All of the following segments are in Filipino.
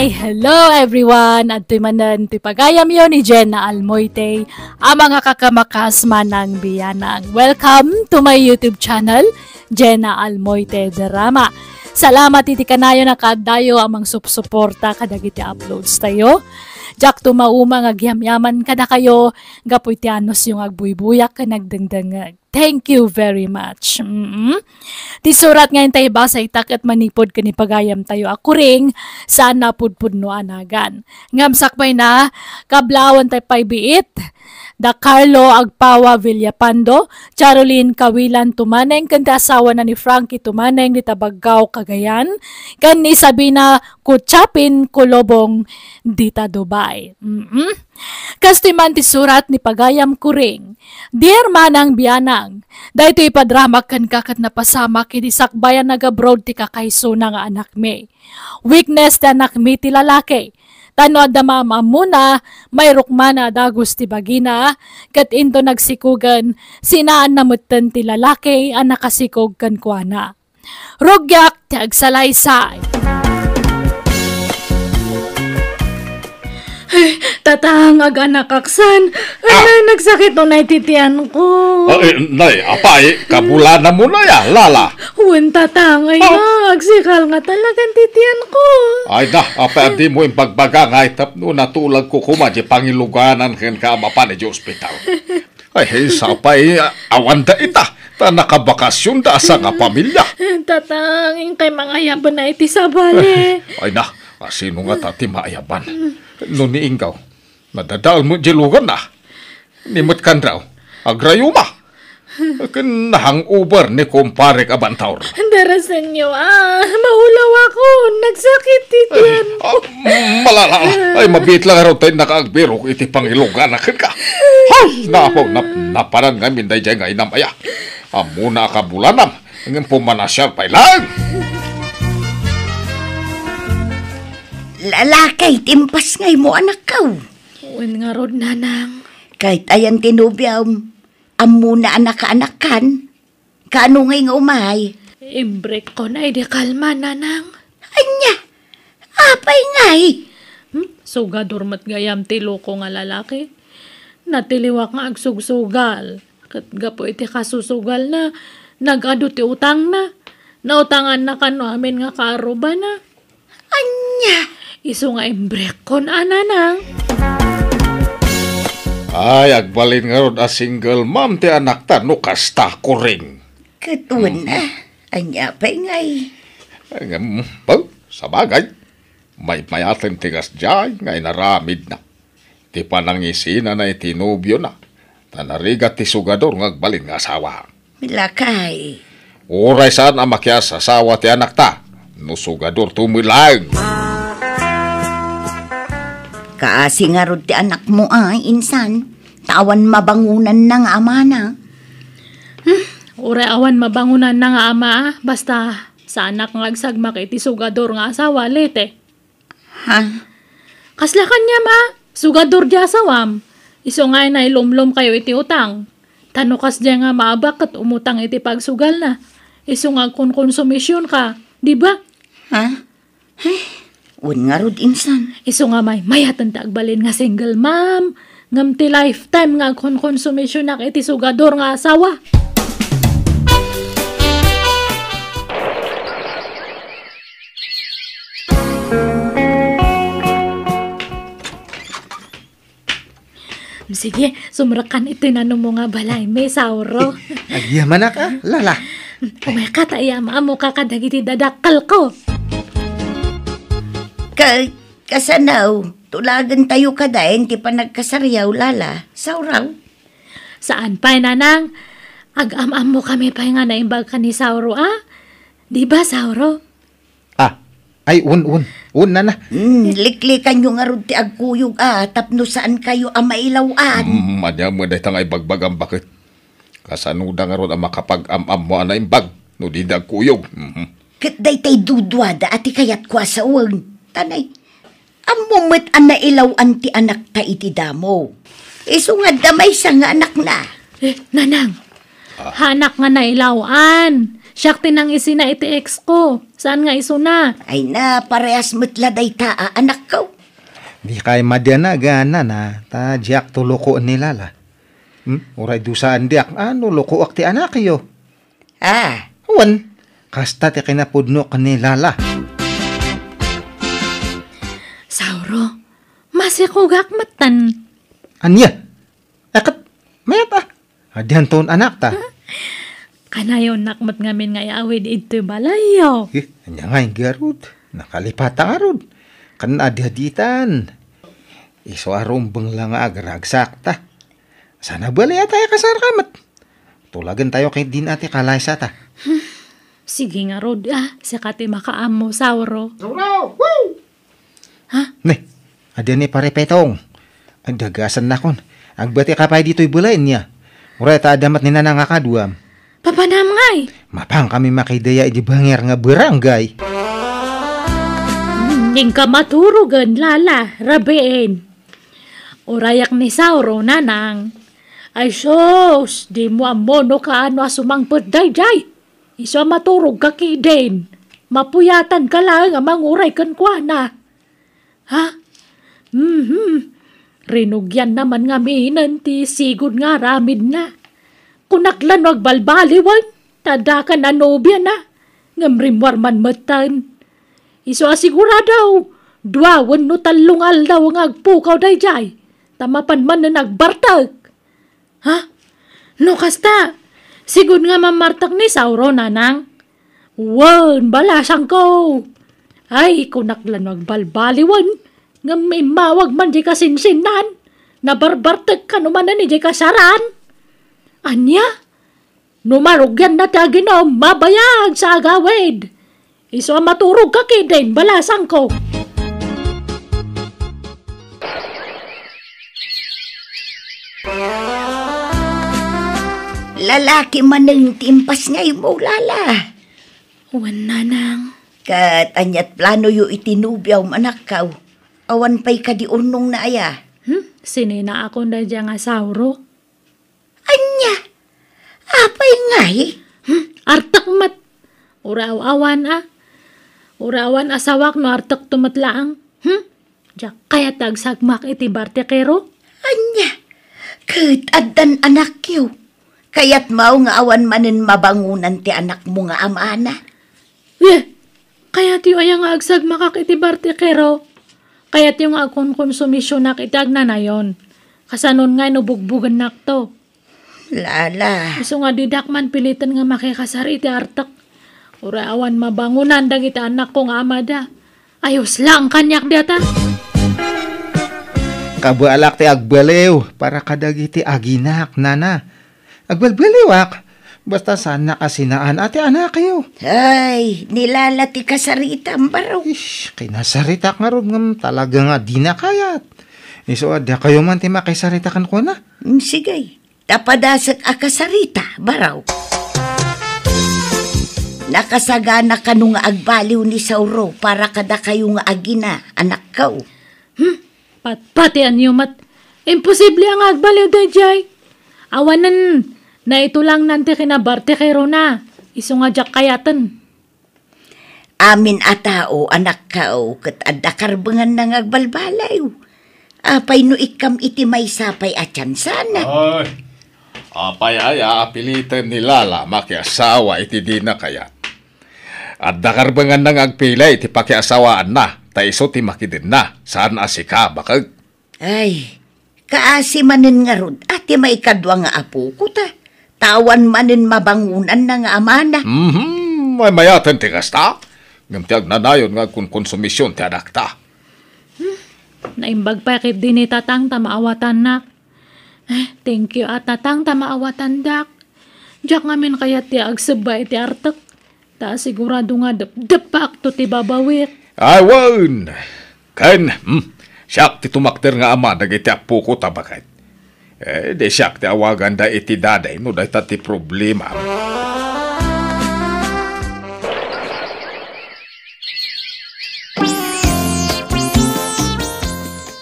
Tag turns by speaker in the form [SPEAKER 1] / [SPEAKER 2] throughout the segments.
[SPEAKER 1] Ay, hello everyone! At manan pagayam yun ni Jenna Almoite, ang mga kakamakas manang biyanang. Welcome to my YouTube channel, Jenna Almoite Drama. Salamat iti kanayo na kadayo amang suporta kadagiti uploads tayo. Jak tumauma nga gyamyaman kada kayo, gapoy tianos yung agbuybuyak ka nagdangdangag. Thank you very much. Ti surat ngayon tayo basa itak at manipod ka ni pagayam tayo akuring saan napudpud no anagan. Ngamsakbay na, kablawan tayo paybiit. Da Carlo Agpawa Villapando, Charolyn Kawilan Tumaneng, kan asawa na ni Frankie Tumaneng ni Tabagaw Cagayan, kan ni Sabina Kuchapin Kulobong dita Dubai. Kastiman ti surat ni Pagayam Kuring, Dear Manang Biyanang, dahito ipadramak kan kakat na pasama kini sakbayan nag-abroad ti kakaiso na nga anak me. Weakness ti anak me ti lalaki. Tano adama muna, may rukmana dagos ti bagina, kat into nagsikugan, sinaan namutan ti lalaki, ang nakasikog kan kuana. Rugyak ti agsalaysay. Ay, tatang aganakaksan, nagsakit no na ititian ko.
[SPEAKER 2] Nay, apay, kabulana mo na ya, lala.
[SPEAKER 1] Huwag tatang, ay agsikal nga talagang titian ko.
[SPEAKER 2] Ay na, apay, di mo yung pagbaga nga itap no natulag ko kumadya pangiluganan kan kamapan di ospital. Ay, sapay, awanda ita, ta nakabakasyon da sa nga pamilya.
[SPEAKER 1] Tatang, kay mga yaban na iti sabali.
[SPEAKER 2] Ay na, sino nga tati maayaban? No ni Ingaw, nadadal mo jilugan na. Nimot kan raw, agrayuma. Kanahang uber ni kumpare kabantawr.
[SPEAKER 1] Darasan niyo, maulaw ako. Nagsakit itian ko.
[SPEAKER 2] Malala, ay mabit lang raw tayo nakaagbiro iti pangilugan na ka. Hay, naparan nga minday dyan nga inamaya. Amuna ka bulanam, ngayong pumanasyar pa ilang.
[SPEAKER 3] Lalakay, timpas ngay mo anak ka.
[SPEAKER 1] Uwan nga rod, nanang.
[SPEAKER 3] Kahit ayan tinubyaw, amuna anak-anakan. Kaano ngay nga umay?
[SPEAKER 1] Ibrek ko na, di kalma, nanang.
[SPEAKER 3] Anya, apay ngay.
[SPEAKER 1] Sugador mat gayam tilo ko nga lalaki. Natiliwak nga agsugsugal. Kat gapo iti kasusugal na, nagado ti utang na. Nautangan na kano amin nga kaaruba na.
[SPEAKER 3] Anya,
[SPEAKER 1] iso nga imbrek ko na, nanang.
[SPEAKER 2] Ay, agbalin nga ron a single mom ti anak ta, no kasta ko ring.
[SPEAKER 3] Katuan na. Anya pa'y ngay.
[SPEAKER 2] Sa bagay, may mayatin tigas dyan, ngay naramid na. Ti panangisina na itinubyo na. Tanarigat ti sugador nga agbalin nga asawa.
[SPEAKER 3] Milakay.
[SPEAKER 2] Uray saan ang makias asawa ti anak ta, no sugador tumilang.
[SPEAKER 3] Kaasi nga rod ti anak mo insan. Tawan mabangunan na nga ama na.
[SPEAKER 1] Uray awan mabangunan na nga ama, basta sa anak nga agsagmak iti sugador nga asawa, lete.
[SPEAKER 3] Ha?
[SPEAKER 1] Kasla kanya ma, sugador di asawam. Iso nga na ilumlom kayo iti utang. Tanukas di nga maabak at umutang iti pagsugal na. Iso nga konsumisyon ka, di ba?
[SPEAKER 3] Ha? Un nga rod insan.
[SPEAKER 1] Iso nga mayatan taagbalin nga single mom. Ngam ti lifetime nga konsumisyon na iti sugador nga asawa. Sige, sumrakan ito na mo nga balay. May sauro.
[SPEAKER 4] Agyaman na ka, lala.
[SPEAKER 1] Umeka tayo, mo kakadagiti dadakal ko.
[SPEAKER 3] Kasanaw, tulagan tayo kadain, ti pa nagkasaryaw, lala. Sauraw.
[SPEAKER 1] Saan pa, nanang? Ag-am-am mo kami pa nga naimbag ka ni Sauro, Di ba, Sauro?
[SPEAKER 4] Ay, un na.
[SPEAKER 3] Liklikan yung arod ti agkuyog, tapno saan kayo mailawaan.
[SPEAKER 2] Manya mo dahi tangay bagbag ang bakit. Kasanuda nga ron ang makapag-am-am mo na imbag, no di nagkuyog.
[SPEAKER 3] Kat day tay dudwada ati kayat kwa sa uwag. Tanay, amumit ang nailawan ti anak ta iti damo. Iso nga damay sa nga anak na.
[SPEAKER 1] Nanang, hanak nga nailawan. Siyak tinang isina iti ex ko. Saan nga iso na?
[SPEAKER 3] Ay na, parehas matladay taa, anak ko.
[SPEAKER 4] Di kay madyan na gana na. Ta diak to loko ni Lala. Uray dusaan diak. Ano loko ak ti anak yo?
[SPEAKER 3] Ah,
[SPEAKER 4] Wan. Kasta ti kinapudno ka ni Lala.
[SPEAKER 1] Sauro, masikugak matan.
[SPEAKER 4] Anya? Akat, mayat ah. Adihan ton anak ta.
[SPEAKER 1] Kanayon nakmat ngamin nga iawid ito balayo.
[SPEAKER 4] Anya nga yung garud. Nakalipata nga rod. Kan adi-haditan. Iso arumbang lang nga agaragsak ta. Sana bali tayo kasarkamat. Tulagan tayo kay din ati kalaysa ta.
[SPEAKER 1] Sige nga Rod, sakati makaamo, Sauro.
[SPEAKER 2] Sauro! Woo!
[SPEAKER 4] Ne, adihan ni parepetong. Ang dagasan na kon. Agbati ka pa dito'y bulain niya. Uray ta adamat ni nanang akaduam.
[SPEAKER 1] Papanam ngay.
[SPEAKER 4] Mapang kami makidaya di bangir nga barangay.
[SPEAKER 1] Ning ka maturugan, Lala, rabeen. Urayak ni Sauro, nanang. Ay sos, di mo amono ka ano asumangpot day. Iso maturog ka kiden. Mapuyatan ka lang ang manguray kan kwa na. Ha? Rinugyan naman nga minan ti sigod nga ramid na. Kunaklan wag balbaliwan, tada ka na nobya na. Ngamrimwar man matan. Iso asiguradaw, duawan no talungal daw ang agpukaw dayjay. Tamapan man na nagbartag. Ha? No kasta, sigud nga mamartak ni Sauro, nanang. Wan, balasang ko. Ay, kunaklan wag balbaliwan. Nga may mawag man di kasinsinan. Nabarbartag ka naman na ni di kasaran. Anya? Numarugyan na taginom, mabayag sa agawid. Iso maturog ka kiden, balasang ko.
[SPEAKER 3] Lalaki man ng timpas ngay mo, Lala.
[SPEAKER 1] Wan, nanang.
[SPEAKER 3] Kat anyat plano yu itinubyaw manakaw. Awan pa'y kadiunong na aya.
[SPEAKER 1] Sinina ako na dyan nga Sauro.
[SPEAKER 3] Anya? Apay ngay?
[SPEAKER 1] Artak mat. Uraw-awan Urawan asawak no artak tumatlaang. Diyak kaya tagsagmak iti bartekero.
[SPEAKER 3] Anya? Kat adan anak yu. Kaya't mao nga awan manin mabangunan ti anak mo nga amana.
[SPEAKER 1] Kaya tiyo ay nga agsagmakak iti bartekero. Kaya tiyo nga akong konsumisyon nak itagna na yon. Kasanon nga nubugbugan nak to.
[SPEAKER 3] Lala.
[SPEAKER 1] Iso nga didakman pilitan nga makikasar iti artak. Urawan mabangunan dagiti anak kong amada. Ayos lang kanyak data.
[SPEAKER 4] Kabalak ti agbalew para kadagiti aginak, nana. Agbalbaliwak. Basta sana kasinaan ati anak kayo.
[SPEAKER 3] Ay, nilalati ka sa rita, ambaraw.
[SPEAKER 4] Ish, kinasarita nga ron ngam talaga nga di na kayat. Iso adya kayo man ti makisarita kan ko na.
[SPEAKER 3] Sige, tapadasak akasarita, baraw. Nakasagana ka nung agbaliw ni Sauro para kada kayo nga agina, anak kaw.
[SPEAKER 1] Pati anyo mat. Imposible ang agbaliw dayjay. Awanan na ito lang nanti kinabarte kero na. Iso nga jak kayatan.
[SPEAKER 3] Amin atao, anak kaw, kat adakarbangan nang agbalbalay. Apay no ikam iti may sapay atyan sana.
[SPEAKER 2] Ay, apay ay apilitan ni Lala makiasawa iti di na kaya. At dakarbangan nang agpilay iti pakiasawaan na, taiso ti makidin na, saan asika bakag?
[SPEAKER 3] Ay, kaasi manin nga rod, ati may kadwa nga apo ko ta. Tawan manin mabangunan na nga amana.
[SPEAKER 2] May mayatan ti kasta. Ngamtiag nanayon nga kung konsumisyon ti anak ta.
[SPEAKER 1] Naimbag pa kit din ni tatang tamaawatan nak. Thank you at tatang tamaawatan dak. Diyak ngamin kaya ti agsabay ti artak. Ta sigurado nga depak to ti babawit.
[SPEAKER 2] Ay, wan! Kan, siyak ti tumakter nga ama dagiti apo ko tabakit. De siyak ti awagan da iti daday no da ti problema.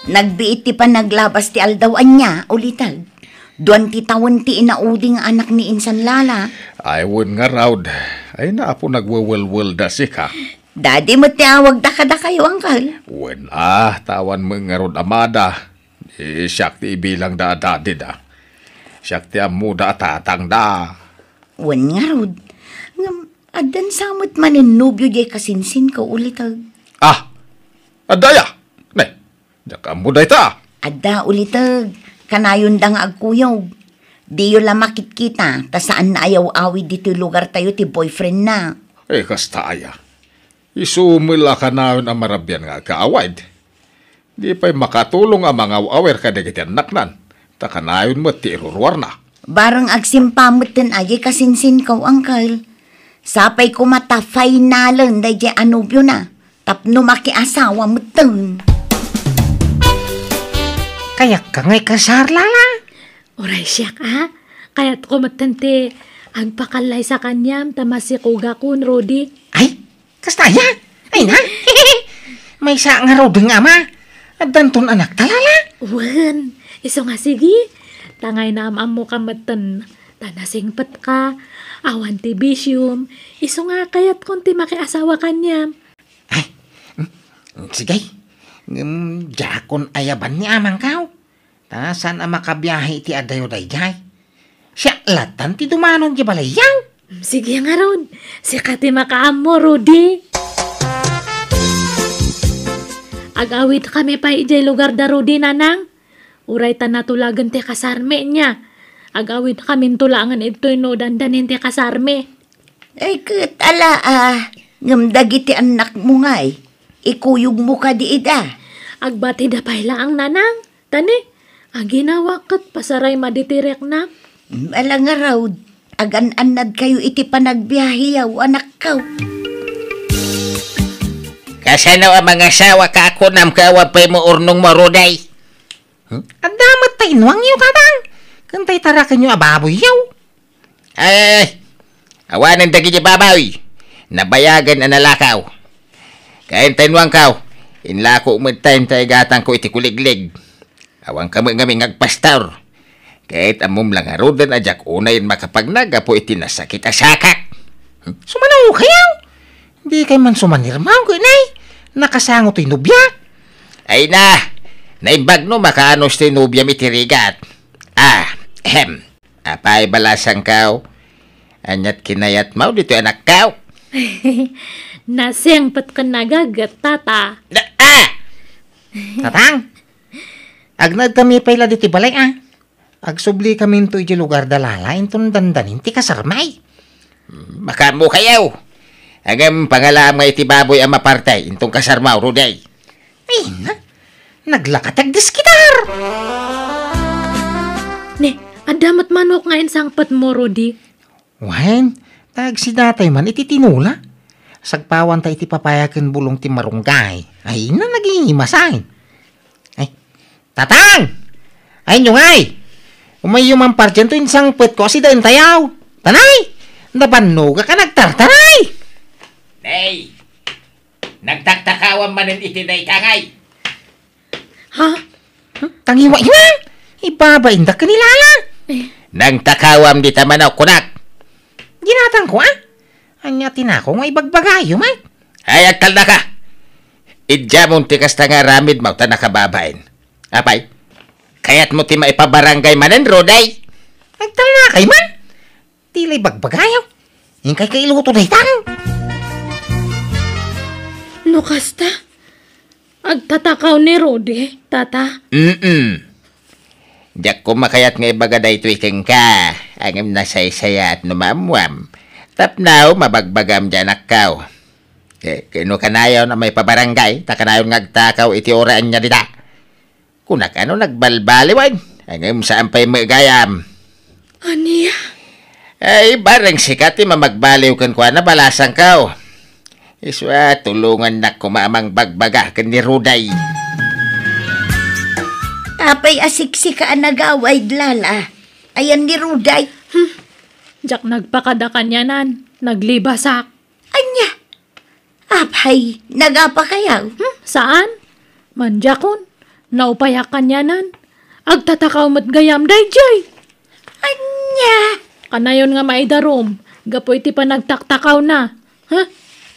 [SPEAKER 3] Nagbiiti pa naglabas ti aldawan niya, ulitag. 20 taon ti inauding anak ni Insan Lala.
[SPEAKER 2] Ay, wen nga raw. Ay, naapo nagwawal-wal da si ka.
[SPEAKER 3] Daddy mo tiawag da kada kayo, Uncle.
[SPEAKER 2] Wen tawan mo nga ron amada. Siyak ti ibilang da dadi da. Siyak ti amuda tatang da.
[SPEAKER 3] Wan nga rod. Adan samot manin nubyo jay kasinsin ko ulit.
[SPEAKER 2] Adaya. Ne, daka amuda ita.
[SPEAKER 3] Ada ulit. Kanayon da nga agkuyog. Di yun lang makit-kita. Ta saan na ayaw awid dito lugar tayo ti boyfriend na.
[SPEAKER 2] Kasta aya. Isumila ka na yun ang marabyan nga kaawad. Di pa'y makatulong ang mga awer ka dagiti anak nan. Taka na yun mo ti irurwar na.
[SPEAKER 3] Barang agsimpamot din ay kasinsin ko, Uncle. Sapay ko mata finalan da jay anubyo na. Tapno makiasawa mo tun.
[SPEAKER 4] Kayak ka ngay kasar, Lala.
[SPEAKER 1] Uray siya ka. Kaya't kumatante agpakalay sa kanyam tamasikuga kun, Rudy.
[SPEAKER 4] Ay, kastaya. Ay na. May sa nga raw ding ama. At danton anak talala.
[SPEAKER 1] Wan, iso nga sige. Tangay na amam mo kamatan. Tanasingpat ka. Awan ti bisyum. Iso nga kaya't kunti makiasawa kanyam.
[SPEAKER 4] Ay, sige. Jakon ayaban ni amang kao. Saan ang makabiyahe ti adayo dayjay? Siya latan ti dumanon di balayaw.
[SPEAKER 1] Sige nga ron. Si kati makaam mo, Rudy. Agawid kami pa ijay lugar da Rudy, nanang. Uray ta natulagan ti kasarme niya. Agawid kami tulangan ito'y no dandanin ti kasarme.
[SPEAKER 3] Ay, katala ngamdagi ti anak mo nga eh. Ikuyog mo ka di ida.
[SPEAKER 1] Agbati da payla ang nanang. Tani, ang ginawa kat pasaray maditirek na.
[SPEAKER 3] Alang nga raw, agan-anad kayo iti panagbiyahiyaw, anak kaw.
[SPEAKER 5] Kasano ang mga sawa ka ako nam kawapay mo urnong maruday?
[SPEAKER 4] At damat tayo nuwang iyo, tatang. Kantay tarakan nyo ababoy yaw.
[SPEAKER 5] Ay, awanan dagi di babaw. Nabayagan ang nalakaw. Kain tayo kaw. Inlako umagtayin tayo gatang ko iti kuliglig. Awang kami ngagpastor. Kahit amom lang harudan ajak unayin makapagnaga po iti nasakit asakak.
[SPEAKER 4] Sumanaw kayaw. Di kay man sumanirmaw ko, inay. Nakasango to'y nubya.
[SPEAKER 5] Ay na, naimbag no makaanos tayo nubya mitirigat. Apay balasang kaw. Anyat kinayat mau dito anak kaw.
[SPEAKER 1] Nasengpat ka nagagat, tata.
[SPEAKER 4] Tatang, agnad kami pala dito balay Agsubli kami ito iti lugar dalala intong dandanin ti kasarmay.
[SPEAKER 5] Baka mo kayaw. Agam pangalam nga iti baboy ang mapartay intong kasarmaw, Ruday.
[SPEAKER 4] Ay na, naglakatag diskitar.
[SPEAKER 1] Ne, adamat manok nga insangpat mo, Rudy.
[SPEAKER 4] Wen, tag si datay man iti tinula. Sagpawan ta iti papayakan bulong ti marunggay. Ay na nagihimasahin. Ay, tatang! Ay nyo ngay! Umayo man parjan to insang pet ko si dain tayaw. Tanay! Nabanuga ka nagtartaray!
[SPEAKER 5] Nay! Nagtaktakawan manin itiday kangay.
[SPEAKER 1] Ha?
[SPEAKER 4] Tangiwa iwan! Ibabain da kanilala!
[SPEAKER 5] Nang takawam di tamanaw kunak.
[SPEAKER 4] Ginatang ko Anyatin ako nga ibagbagayo man.
[SPEAKER 5] Ay agkal na ka. Idjamon ti kasta nga ramid mauta nakababain. Apay, kaya't mo ti maipabarangay manen, Roday.
[SPEAKER 4] Agtal na kay man. Tilay bagbagayo. Yung kay kailuto na itang.
[SPEAKER 1] No kasta? Agtatakaw ni Rudy, tata.
[SPEAKER 5] Diyak ko makayat nga ibagaday tuwikeng ka. Angam na saysaya at numamwam. Tapnaw, mabagbagam dyan akaw. Kino kanayaw na may pabarangay, takanayaw ngagtakaw iti oraan niya dita. Kunak ano nagbalbaliwan, hanggang saan pa'y magayam.
[SPEAKER 1] Aniya?
[SPEAKER 5] Ay, barang sikat mamagbaliw kan kwa na balasang kaw. Iswa, tulungan na kumamang bagbaga kan ni Ruday.
[SPEAKER 3] Apay asiksika nagaway Lala. Ayan ni Ruday.
[SPEAKER 1] Jak nagpakada kanyanan, naglibasak.
[SPEAKER 3] Anya? Apay, nagapa kayaw?
[SPEAKER 1] Saan? Manjakon, naupayak kanyanan. Agtatakaw mat gayam dayjay.
[SPEAKER 3] Anya.
[SPEAKER 1] Kanayon nga maidarom, gapoy ti pa nagtaktakaw na. Ha?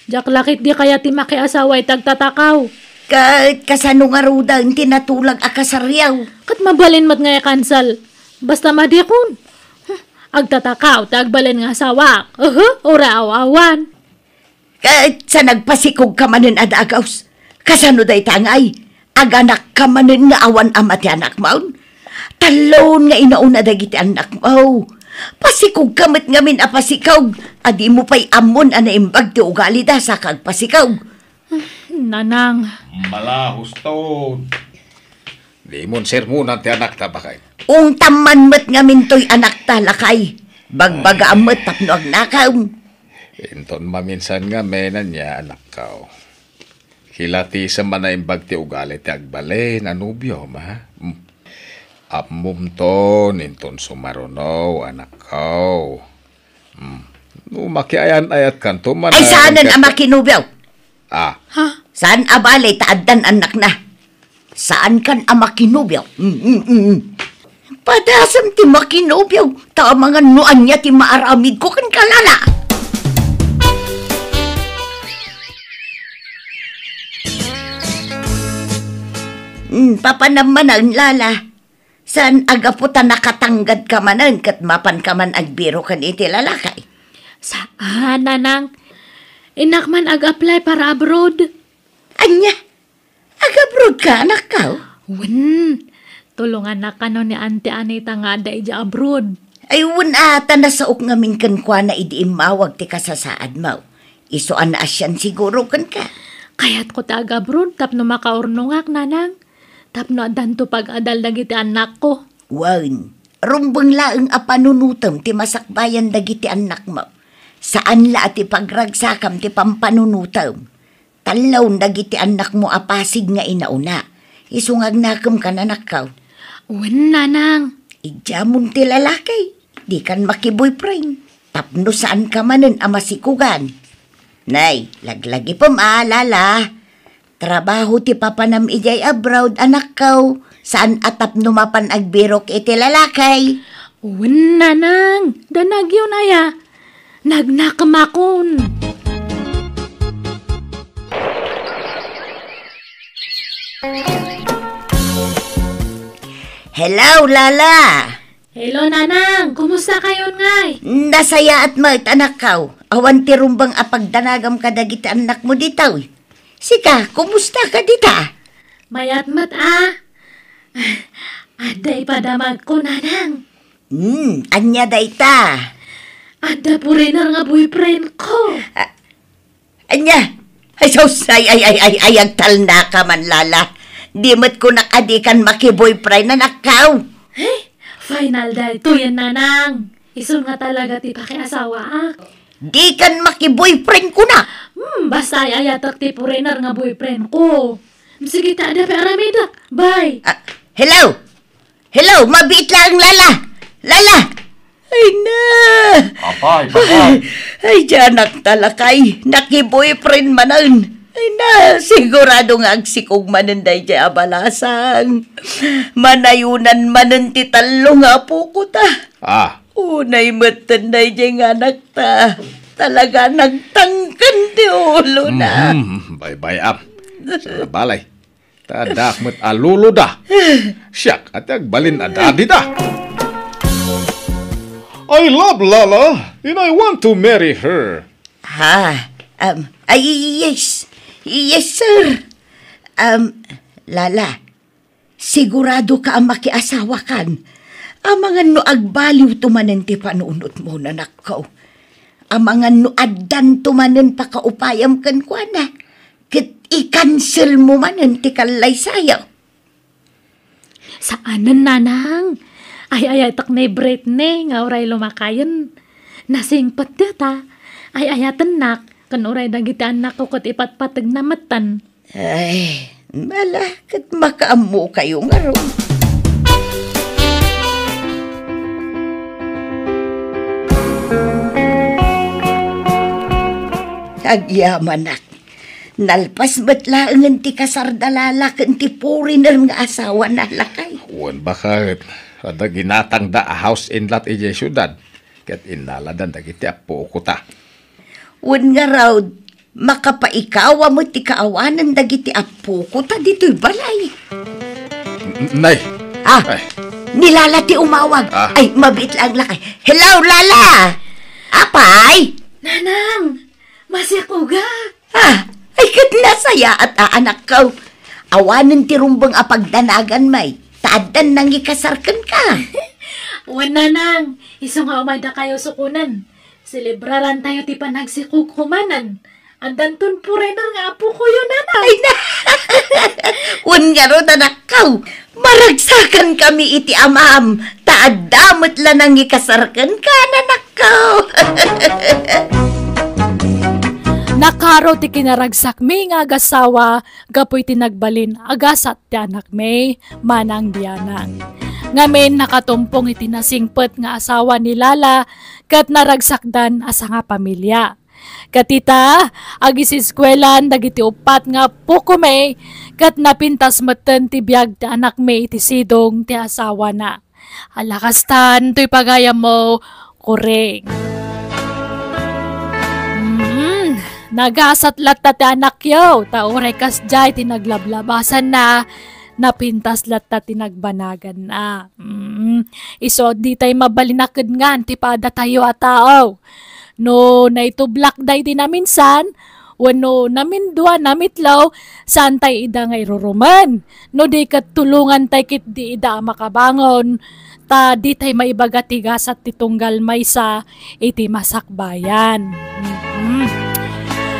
[SPEAKER 1] Jak lakit di kaya ti makiasawa tagtatakaw.
[SPEAKER 3] Kasano nga ruda ang tinatulag akasaryaw.
[SPEAKER 1] Kat mabalin mat nga kansal. Basta madikon. Agtatakaw, tagbalin nga asawa. Ora awawan.
[SPEAKER 3] Sa nagpasikog ka manin adagaws. Kasano day tangay. Aganak ka manin nga awan ama ti anak maun. Talon nga inauna dagiti anak mo. Pasikog kamit ngamin apasikaw. Adi mo pa'y amon anaimbag ti ugali da sa kagpasikaw.
[SPEAKER 1] Nanang.
[SPEAKER 2] Malahos to. Di mon sermonan ti anak ta bakay.
[SPEAKER 3] Ung taman met ngamin to'y anak talakay. Bagbaga amet tapno agnakaw.
[SPEAKER 2] Inton maminsan nga menan niya anak kao. Hilati sa manaimbag ti ugali ti agbale na nubyo ma. Apmum to ninton sumarunaw anak kao. Makiayan ayat kanto man.
[SPEAKER 3] Ay saanan ama kinubyaw?
[SPEAKER 2] Ah.
[SPEAKER 3] Saan abalay taaddan anak na? Saan kan ama kinubyaw? Padasam ti makinubyaw. Ta mga nuan niya ti maaramid ko kan kalala. Papanaman ang lala. Saan agaputa nakatanggad ka manan kat mapan ka man agbiro kan iti lalakay?
[SPEAKER 1] Saan, nanang? Inak man ag-apply para abroad.
[SPEAKER 3] Anya? Ag-abroad ka, anak ka?
[SPEAKER 1] Tulungan na kano ni Auntie Anita nga da ija abroad.
[SPEAKER 3] Ay, ata na saok ngamin kan kwa na idiimawag ti kasasaad mo. Isuan na asyan siguro kan ka.
[SPEAKER 1] Kaya't ko ta ag-abroad tapno makaurnungak, nanang. Tapno adanto pag-adal dagiti anak ko.
[SPEAKER 3] Wan, rumbang laeng apanunutam ti masakbayan dagiti anak mo. Saan la ti pagragsakam ti pampanunutam. Talaw dagiti anak mo apasig nga inauna. Isungag nakam ka nanak ka.
[SPEAKER 1] Nanang.
[SPEAKER 3] Idyamon ti lalaki. Di kan makiboyfriend. Tapno saan ka manen amasikugan. Nay, laglagi pa maalala. Trabaho ti papanam ijay abroad anak ka. Saan atap numapan agbirok iti lalakay.
[SPEAKER 1] Nanang. Danag yun aya. Nagnakamakon.
[SPEAKER 3] Hello, Lala.
[SPEAKER 1] Hello, nanang. Kumusta kayo ngay?
[SPEAKER 3] Nasaya at mat anak ka. Awan ti rumbang apagdanagam ka dagiti anak mo ditaw. Sika, kumusta ka dita?
[SPEAKER 1] Mayat mat Aday padamag ko, nanang.
[SPEAKER 3] Anya dayta.
[SPEAKER 1] Ada po rin nga boyfriend ko.
[SPEAKER 3] Anya? Ay, sus, ay, agtal na ka man, Lala. Di mo't ko nakadikan makiboyfriend na nakaw.
[SPEAKER 1] Hey, final day to yan, nanang. Isun nga talaga ti pakiasawa
[SPEAKER 3] Di kan makiboyfriend ko na.
[SPEAKER 1] Basta ayatak ti foreigner nga boyfriend ko. Sige ta, ada paramida. Bye.
[SPEAKER 3] Hello? Hello, mabit lang, Lala. Lala! Ay na!
[SPEAKER 2] Apay.
[SPEAKER 3] Ay, diyanak talakay. Naki-boyfriend manan. Ay na, sigurado nga agsikog manan day di abalasang. Manayunan manan ti talo nga po ko ta. Unay matan day di nga anak ta. Talaga nagtangkan ti ulo na.
[SPEAKER 2] Bye-bye am. Sa balay. Tadak mo't alulo da. Siyak at agbalin adadi da. I love Lala and I want to marry her.
[SPEAKER 3] Yes. Yes, sir. Lala, sigurado ka ang makiasawa kan. Amangan no agbaliw tumanen ti panunot mo na nakaw. Amangan no addan tumanen pakaupayam kan kwa na. Kit i-cancel mo manen ti kalay sayaw.
[SPEAKER 1] Saanan, nanang? Ay, tak na Britney, nga oray lumakayan. Nasing patita, ay ayatan nak, kan oray dagiti anak ko kat ipatpatag na matan.
[SPEAKER 3] Ay, malakit makaamu kayo nga ron. Agyaman nak. Nalpas ba't laangan ti kasardalala kan ti foreigner nga asawa na lakay?
[SPEAKER 2] Wan bakit? Ada ginatang da a house in lot ije syudad. Ket inaladan dagiti apo ko ta.
[SPEAKER 3] Un nga raw, makapaikawa mo ti kaawanan dagiti apo ko ta dito'y balay.
[SPEAKER 2] Nay.
[SPEAKER 3] Ah,
[SPEAKER 2] Ay,
[SPEAKER 3] nilala ti umawag.
[SPEAKER 2] Ah.
[SPEAKER 3] Ay, mabit lang lakay. Hello, Lala! Apay!
[SPEAKER 1] Nanang, masikuga.
[SPEAKER 3] Ah, ay kat nasaya at aanak ka. Awanan ti rumbang apagdanagan may. Taadan nang ikasarkan ka.
[SPEAKER 1] Wan nanang, iso nga umada kayo sukunan. Selebraran tayo ti panagsikog kumanan. Andanton po rin nga apo ko yun, nanang.
[SPEAKER 3] Ay na! Un nga ro anak ka. Maragsakan kami iti amam. Taadamot lang nang ikasarkan ka, nanak ka.
[SPEAKER 1] Nakaro ti kinaragsak mi nga agasawa, gapoy tinagbalin agasat ti anak may manang biyanang. Ngamin nakatumpong iti nasingpet nga asawa ni Lala, kat naragsakdan asa nga pamilya. Katita, agisiskwelahan dagiti upat nga puko may, kat napintas meten ti biyag ti anak may iti sidong ti asawa na. Alakastan, to'y pagayam mo, kureng. Nagasat latta ti anak yaw, taoray kas jay tinaglablabasan na, napintas latta tinagbanagan na. Iso di tayo mabalinakad nga, tipada tayo atao. No, naitublak day di na minsan, wano namin dua namitlaw, saan tayo ida nga iruruman. No, di katulungan tayo kit di ida makabangon, ta di tayo maibagatigas at titunggal maysa iti masakbayan.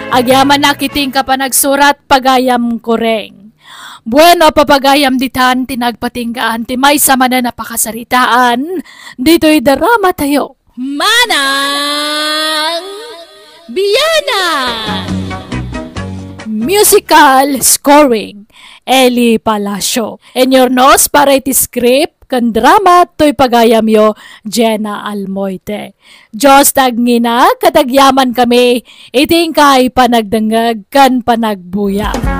[SPEAKER 1] Agyaman nakiting ka pa nagsurat pagayam kureng. Bueno, papagayam ditan tinagpatinggaan ti may sama na napakasaritaan. Dito'y drama tayo. Manang Biyana! Musical scoring Eli Palacio. And your nose para iti script kan drama to'y pagayam yo Jenna Almoite. Diyos tagngina katagyaman kami iting kay panagdangag kan panagbuya.